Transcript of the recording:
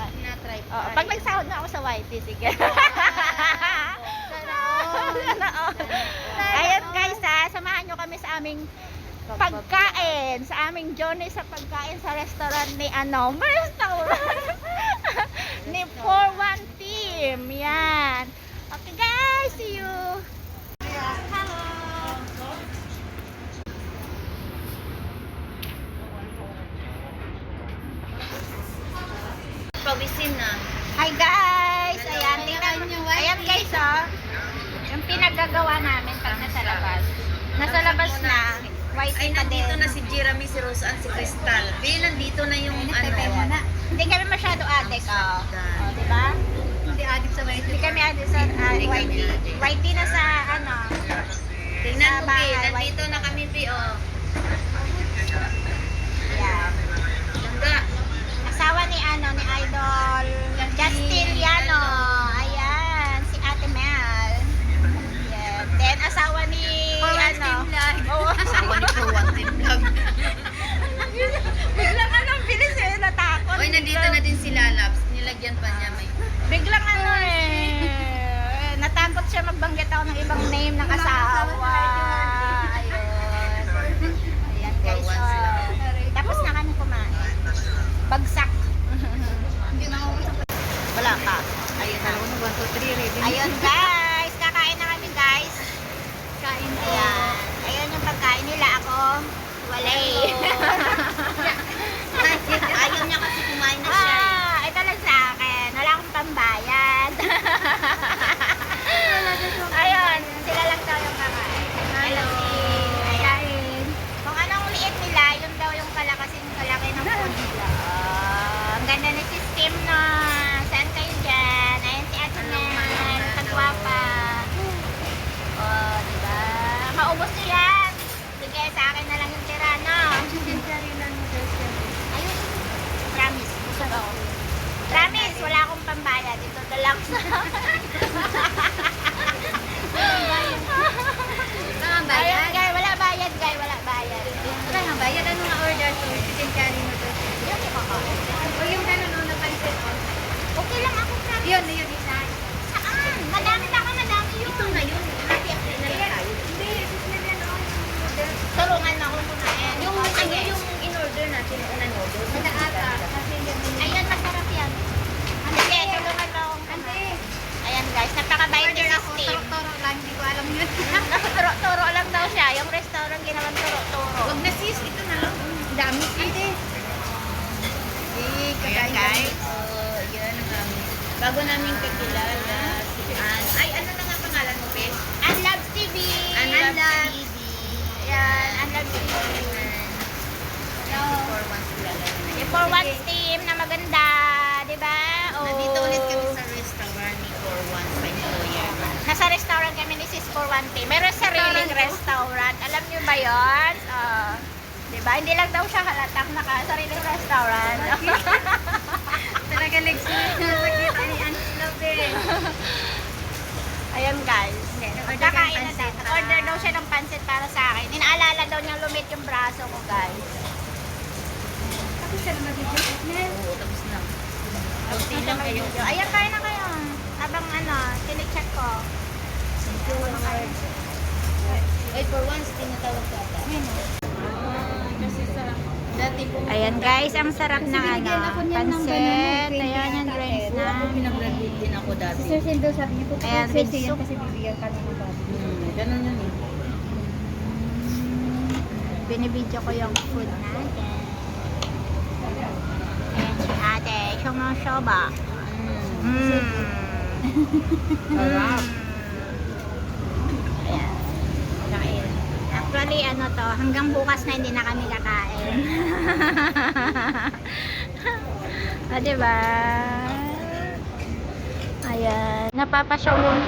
tinatry. Pag nagsahod na ako sa YT, sige. Ayan guys, samahan nyo kami sa aming pagkain, sa aming journey sa pagkain sa restaurant ni restaurant ni 41 Team. Yan. Okay guys, see you. Pawisin na. Hi guys! Ayan, ayan guys, yung pinaggagawa namin pag nasa labas. Nasa labas na, white Ay, pa din. nandito na si Jeremy, si Roseanne, si Crystal. Nandito na yung Hindi kami masyado addict, diba? Hindi addict sa white. Hindi kami addict sa whitey. Whitey na sa, Tingnan sa mo, bahay, Pi. Nandito na kami, Pi, Ayan. Langga. Asawa ni ni Idol Justin Liano. Ayan, si Ate Mel. Ayan. Then asawa ni Asawa ni Purwan Team Vlog. Biglang bilis natakot. Oy, nandito na din si Lalabs. Nilagyan pa niya may. Biglang natakot siya magbanggit ako ng ibang name ng asawa. Ayun. Ayan guys. Tapos na kami kumain. Bagsak. Wala pa. Ayun na. 1, 2, 3, ready. Ayun guys. Kakain na kami guys. Kain po. Ayan. Ayun yung pagkain nila. Ako, walay. Ayaw niya kasi kumain na siya. Ito lang sa akin. Wala akong pambayad. Ayun. Sila lang daw yung kakain. Hello. Ayan. Kung anong liit nila, yun daw yung kalakasin kalaki ng food nila. Ang ganda na system na. Saan kayo dyan? Ayan si Ate Mel. Kagwapa. Diba? Maubos nyo yan. Sige, sa akin na lang yung tira, no? Ayun. Promise. Busog ako. Promise, wala akong pambayad. Ito na lang sa... Ayun, guys. Wala bayad, guys. Wala bayad. Wala nga bayad. Ano nga order to? Chicken curry mo to. Yun yung kakain. O yung gano'n na pansit. Okay lang ako, promise. Yun, isa. Saan? Madami na ako, madami yun. Ito na yun. Happy na lang tayo. Hindi, tulungan na ako kumain. Yung in-order natin, una noodles. Ayun, masarap yan. Sige, tulungan mo akong kumain. Ayan guys, napakabait ni system. Toro lang, hindi ko alam yun. Turo lang daw siya. Yung restaurant ginawan turo. Huwag na sis, ito na lang. Dami sis. Ayan guys. Yan ang aming. Bago namin kakilala si Ann. Ay, ano na nga pangalan mo, Pes? Unloves TV. Unloves TV. Ayan, Unloves TV. For once kilala na. For one team na maganda, di ba? Nandito ulit kami sa restaurant ni For Once by Employer. Nasa restaurant kami ni Sis for one team. Meron sariling restaurant. Alam niyo ba yun? Di ba? Hindi lang daw siya halatang naka-sariling restaurant. Talaga legs mo nakakita ni Ann Love eh. Ayan guys. Kakain na daw. Order daw siya ng pansit para sa akin. Inaalala daw niyang lumit yung braso ko guys. Tapos siya na mag-video. Oo, tapos na. Kunti lang kayo. Ayan, kain na kayo. Habang sinicheck ko. Ay, For Once, tinatawag ka ata. Kasi sarap. Dati po. Ayan guys, ang sarap ng pansit. Ayan yung drinks na. Ako pinag-graduate din ako dati. Sir Sildo sabi niyo po, Ayan, Sir with yan soup. kasi bibigyan ka ng body. Ganun yun eh. Binibidyo ko yung food natin. Ayan si ate. Shoba. Sarap. Ayan. Kain. Actually, hanggang bukas na hindi na kami kakain. Diba? Ayan. Napapasyaw yung...